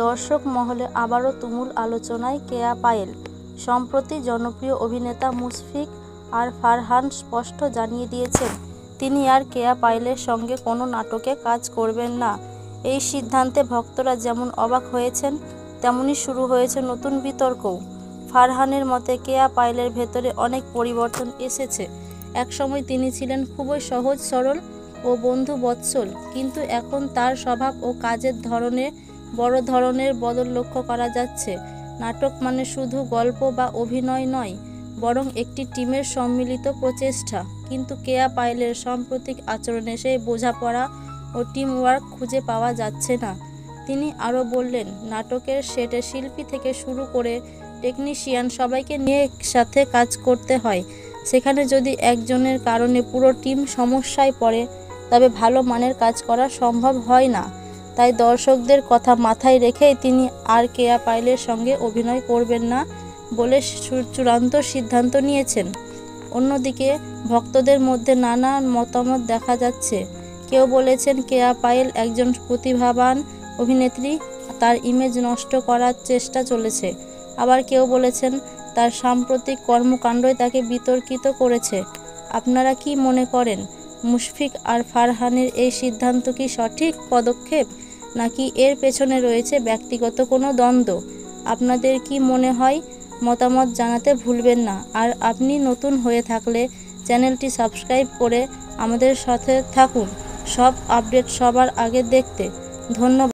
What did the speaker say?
দর্শক মহলে আবারও তুমুল আলোচনায় কেয়া পায়েল। সম্প্রতি জনপ্রিয় অভিনেতা মুশফিক আর ফারহান স্পষ্ট জানিয়ে দিয়েছেন তিনি আর কেয়া পায়েলের সঙ্গে কোনো নাটকে কাজ করবেন না। এই সিদ্ধান্তে ভক্তরা যেমন অবাক হয়েছেন, তেমনি শুরু হয়েছে নতুন বিতর্কও। ফারহানের মতে, কেয়া পায়েলের ভেতরে অনেক পরিবর্তন এসেছে। একসময় তিনি ছিলেন খুবই সহজ সরল ও বন্ধু বৎসল, কিন্তু এখন তার স্বভাব ও কাজের ধরনে বড় ধরনের বদল লক্ষ্য করা যাচ্ছে। নাটক মানে শুধু গল্প বা অভিনয় নয়, বরং একটি টিমের সম্মিলিত প্রচেষ্টা। কিন্তু কেয়া পায়েলের সাম্প্রতিক আচরণে সেই বোঝাপড়া ও টিম ওয়ার্ক খুঁজে পাওয়া যাচ্ছে না। তিনি আরও বললেন, নাটকের সেটে শিল্পী থেকে শুরু করে টেকনিশিয়ান সবাইকে নিয়ে একসাথে কাজ করতে হয়। সেখানে যদি একজনের কারণে পুরো টিম সমস্যায় পড়ে, তবে ভালো মানের কাজ করা সম্ভব হয় না। তাই দর্শকদের কথা মাথায় রেখেই তিনি আর কেয়া পায়েলের সঙ্গে অভিনয় করবেন না বলে চূড়ান্ত সিদ্ধান্ত নিয়েছেন। অন্যদিকে ভক্তদের মধ্যে নানা মতামত দেখা যাচ্ছে। কেউ বলেছেন কেয়া পায়েল একজন প্রতিভাবান অভিনেত্রী, তার ইমেজ নষ্ট করার চেষ্টা চলেছে। আবার কেউ বলেছেন তার সাম্প্রতিক কর্মকাণ্ডই তাকে বিতর্কিত করেছে। আপনারা কি মনে করেন, মুশফিক আর ফারহানের এই সিদ্ধান্ত কি সঠিক পদক্ষেপ, নাকি এর পেছনে রয়েছে ব্যক্তিগত কোনো দ্বন্দ্ব? আপনাদের কি মনে হয়? মতামত জানাতে ভুলবেন না। আর আপনি নতুন হয়ে থাকলে চ্যানেলটি সাবস্ক্রাইব করে আমাদের সাথে থাকুন, সব আপডেট সবার আগে দেখতে। ধন্যবাদ।